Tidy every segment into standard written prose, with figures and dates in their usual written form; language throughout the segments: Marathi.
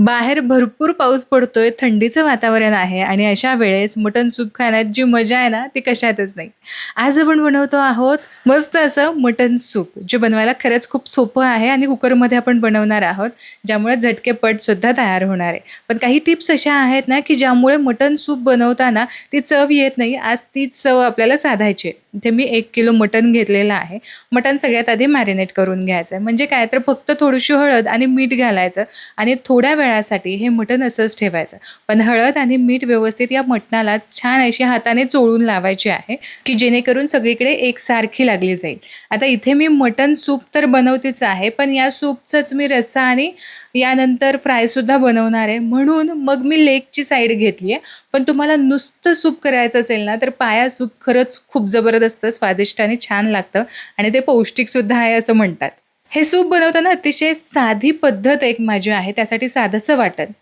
बाहेर भरपूर पाऊस पडतोय, थंडीचं वातावरण आहे आणि अशा वेळेस मटण सूप खाण्यात जी मजा आहे ना, ती कशातच नाही. आज आपण बनवतो आहोत मस्त असं मटण सूप, जे बनवायला खरंच खूप सोपं आहे आणि कुकरमध्ये आपण बनवणार आहोत, ज्यामुळे झटकेपटसुद्धा तयार होणार आहे. पण काही टिप्स अशा आहेत ना, की ज्यामुळे मटण सूप बनवताना ती चव येत नाही. आज तीच चव आपल्याला साधायची आहे. इथे मी 1 किलो मटण घेतलेलं आहे. मटण सगळ्यात आधी मॅरिनेट करून घ्यायचं आहे. म्हणजे काय तर फक्त थोडीशी हळद आणि मीठ घालायचं आणि थोड्या वेळासाठी हे मटण असंच ठेवायचं. पण हळद आणि मीठ व्यवस्थित या मटणाला छान अशी हाताने चोळून लावायची आहे, की जेणेकरून सगळीकडे एकसारखी लागली जाईल. आता इथे मी मटण सूप तर बनवतेच आहे, पण या सूपचाच मी रस्सा आणि यानंतर फ्रायसुद्धा बनवणार आहे. म्हणून मग मी लेगची साईड घेतली आहे. पण तुम्हाला नुसतं सूप करायचं असेल ना, तर पाया सूप खरंच खूप जबरदस्त स्वादिष्ट आणि छान लागतं आणि ते पौष्टिकसुद्धा आहे असं म्हणतात. हे सूप बनवताना अतिशय साधी पद्धत एक माझी आहे. त्यासाठी साधंसं वाटण.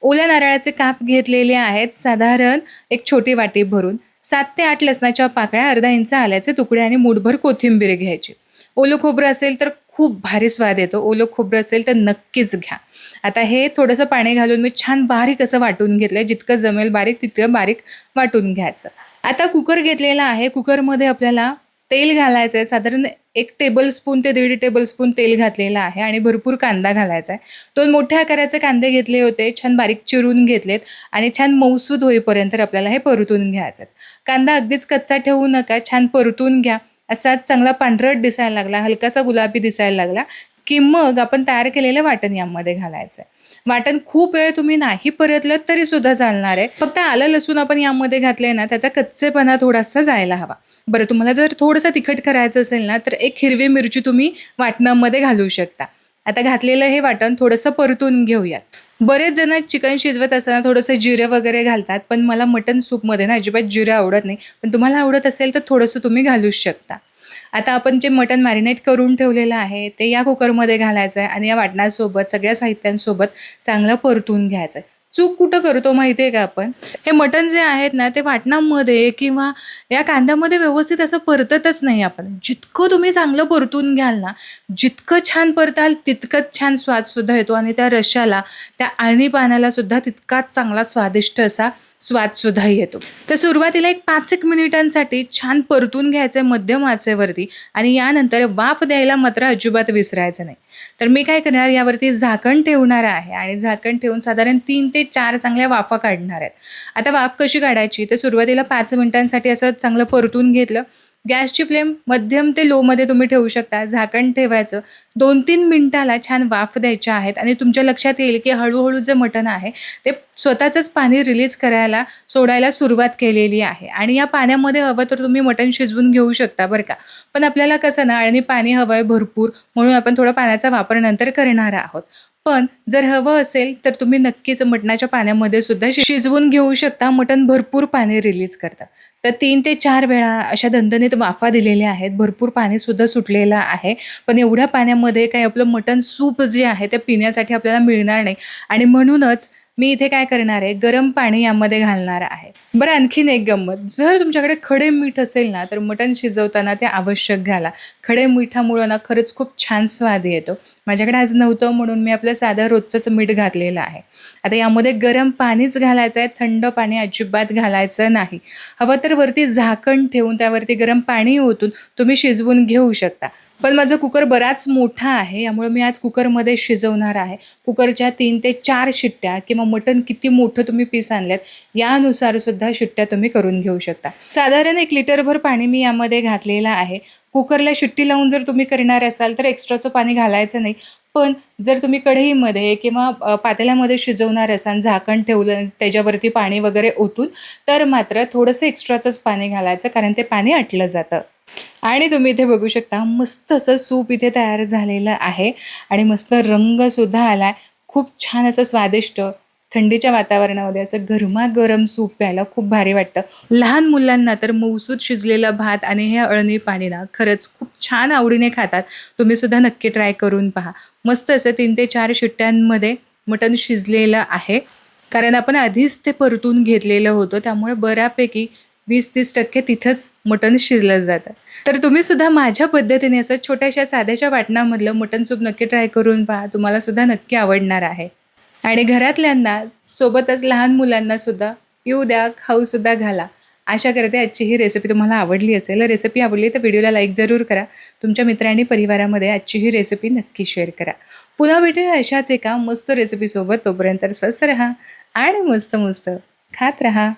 ओल्या नारळाचे काप घेतलेले आहेत साधारण एक छोटी वाटी भरून. 7 ते 8 लसणाच्या पाकळ्या, अर्धा इंच आल्याचे तुकडे आणि मूठभर कोथिंबीर घ्यायची. ओलं खोबरं असेल तर खूप भारी स्वाद येतो. ओलं खोबरं असेल तर नक्कीच घ्या. आता हे थोडंसं पाणी घालून मी छान बारीक असं वाटून घेतलंय. जितकं जमेल बारीक तितकं बारीक वाटून घ्यायचं. आता कुकर घेतलेला आहे. कुकरमध्ये आपल्याला तेल घालायचं आहे. साधारण 1 टेबलस्पून ते 1.5 टेबलस्पून तेल घातलेलं आहे आणि भरपूर कांदा घालायचा आहे. 2 मोठ्या आकाराचे कांदे घेतले होते, छान बारीक चिरून घेतलेत आणि छान मऊसूद होईपर्यंत आपल्याला हे परतून घ्यायचं आहे. कांदा अगदीच कच्चा ठेवू नका, छान परतून घ्या. असा चांगला पांढरट दिसायला लागला, हलकासा गुलाबी दिसायला लागला, की मग आपण तयार केलेलं वाटण यामध्ये घालायचं आहे. वाटण खूप वेळ तुम्ही नाही परतलं तरी सुद्धा चालणार आहे. फक्त आलं लसूण आपण यामध्ये घातलंय ना, त्याचा कच्चेपणा थोडासा जायला हवा. बरं, तुम्हाला जर थोडंसं तिखट करायचं असेल ना, तर 1 हिरवी मिरची तुम्ही वाटणामध्ये घालू शकता. आता घातलेलं हे वाटण थोडंसं परतून घेऊयात. बरेच जण चिकन शिजवत असताना थोडंसं जिरं वगैरे घालतात, पण मला मटण सूपमध्ये ना अजिबात जिरं आवडत नाही. पण तुम्हाला आवडत असेल तर थोडंसं तुम्ही घालूच शकता. आता आपण जे मटण मॅरिनेट करून ठेवलेलं आहे, ते या कुकरमध्ये घालायचं आहे आणि या वाटणासोबत सगळ्या साहित्यांसोबत चांगलं परतून घ्यायचं आहे. चूक कुठं करतो माहिती आहे का आपण? हे मटण जे आहेत ना, ते वाटणामध्ये किंवा या कांद्यामध्ये व्यवस्थित असं परततच नाही आपण. जितकं तुम्ही चांगलं परतून घ्याल ना, जितकं छान परताल तितकंच छान स्वादसुद्धा येतो आणि त्या रश्श्याला, त्या आळणी पाण्याला सुद्धा तितकाच चांगला स्वादिष्ट असा स्वादसुद्धा येतो. तर सुरुवातीला एक 5 एक मिनिटांसाठी छान परतून घ्यायचं आहे मध्यम आचेवरती आणि यानंतर वाफ द्यायला मात्र अजिबात विसरायचं नाही. तर मी काय करणार, यावरती झाकण ठेवणार आहे आणि झाकण ठेवून साधारण 3 ते 4 चांगल्या वाफा काढणार आहेत. आता वाफ कशी काढायची, तर सुरुवातीला 5 मिनिटांसाठी असं चांगलं परतून घेतलं. गॅसची फ्लेम मध्यम ते लोमध्ये तुम्ही ठेवू शकता. झाकण ठेवायचं. 2-3 मिनिटाला छान वाफ द्यायच्या आहेत आणि तुमच्या लक्षात येईल की हळूहळू जे मटण आहे ते स्वतःचंच पाणी रिलीज करायला, सोडायला सुरुवात केलेली आहे आणि या पाण्यामध्ये हवं तर तुम्ही मटण शिजवून घेऊ शकता बरं का. पण आपल्याला कसं ना आणि पाणी हवं आहे भरपूर, म्हणून आपण थोडा पाण्याचा वापर नंतर करणार आहोत. पण जर हवं असेल तर तुम्ही नक्कीच मटणाच्या पाण्यामध्ये सुद्धा शिजवून घेऊ शकता. मटण भरपूर पाणी रिलीज करतं. तर 3 ते 4 वेळा अशा दणदणीत वाफा दिलेल्या आहेत. भरपूर पाणीसुद्धा सुटलेलं आहे. पण एवढ्या पाण्यामध्ये काही आपलं मटण सूप जे आहे ते पिण्यासाठी आपल्याला मिळणार नाही आणि म्हणूनच मी इथे काय करणार आहे, गरम पाणी यामध्ये घालणार आहे. बरं, आणखीन एक गंमत, जर तुमच्याकडे खडे मीठ असेल ना, तर मटण शिजवताना ते आवश्यक घाला. खडे मिठामुळं ना खरंच खूप छान स्वाद येतो. माझ्याकडे आज नव्हतं म्हणून मी आपलं साधं रोजचंच मीठ घातलेलं आहे. आता यामध्ये गरम पाणीच घालायचं आहे, थंड पाणी अजिबात घालायचं नाही. हवं तर वरती झाकण ठेवून त्यावरती गरम पाणी ओतून तुम्ही शिजवून घेऊ शकता. पण माझा कुकर बराच मोठा आहे, यामुळे मी आज कुकरमध्ये शिजवणार आहे. कुकरच्या 3 ते 4 शिट्ट्या किंवा मटण किती मोठं तुम्ही पीस आणलेत यानुसार सुद्धा शिट्ट्या तुम्ही करून घेऊ शकता. साधारण 1 लिटरभर पाणी मी यामध्ये घातलेलं आहे. कुकरला शिट्टी लावून जर तुम्ही करणार असाल तर एक्स्ट्राचं पाणी घालायचं नाही. पण जर तुम्ही कढईमध्ये किंवा पातेल्यामध्ये शिजवणार असाल, झाकण ठेवलं त्याच्यावरती पाणी वगैरे ओतून, तर मात्र थोडंसं एक्स्ट्राचंच पाणी घालायचं, कारण ते पाणी आटलं जातं. आणि तुम्ही इथे बघू शकता मस्त असं सूप इथे तयार झालेलं आहे आणि मस्त रंगसुद्धा आला आहे. खूप छान असं स्वादिष्ट थंडीच्या वातावरणामध्ये असं गरमागरम सूप प्यायला खूप भारी वाटतं. लहान मुलांना तर मऊसूद शिजलेला भात आणि हे अळणी पाणी ना खरंच खूप छान आवडीने खातात. तुम्ही सुद्धा नक्की ट्राय करून पहा. मस्त असं 3 ते 4 शिट्ट्यांमध्ये मटण शिजलेलं आहे. कारण आपण आधीच ते परतून घेतलेलं होतं, त्यामुळे बऱ्यापैकी 20-30% तिथंच मटण शिजलं जातं. तर तुम्ही सुद्धा माझ्या पद्धतीने असं छोट्याशा साध्याशा वाटणामधलं मटण सूप नक्की ट्राय करून पहा. तुम्हाला सुद्धा नक्की आवडणार आहे. आणि घरातल्यांना सोबतच लहान मुलांना सुद्धा पिऊ द्या, खाऊसुद्धा घाला. आशा करते आजची ही रेसिपी तुम्हाला आवडली असेल. रेसिपी आवडली तर व्हिडिओला लाईक जरूर करा. तुमच्या मित्र आणि परिवारामध्ये आजची ही रेसिपी नक्की शेअर करा. पुन्हा भेटूया अशाच एका मस्त रेसिपीसोबत. तोपर्यंत स्वस्त राहा आणि मस्त मस्त खात राहा.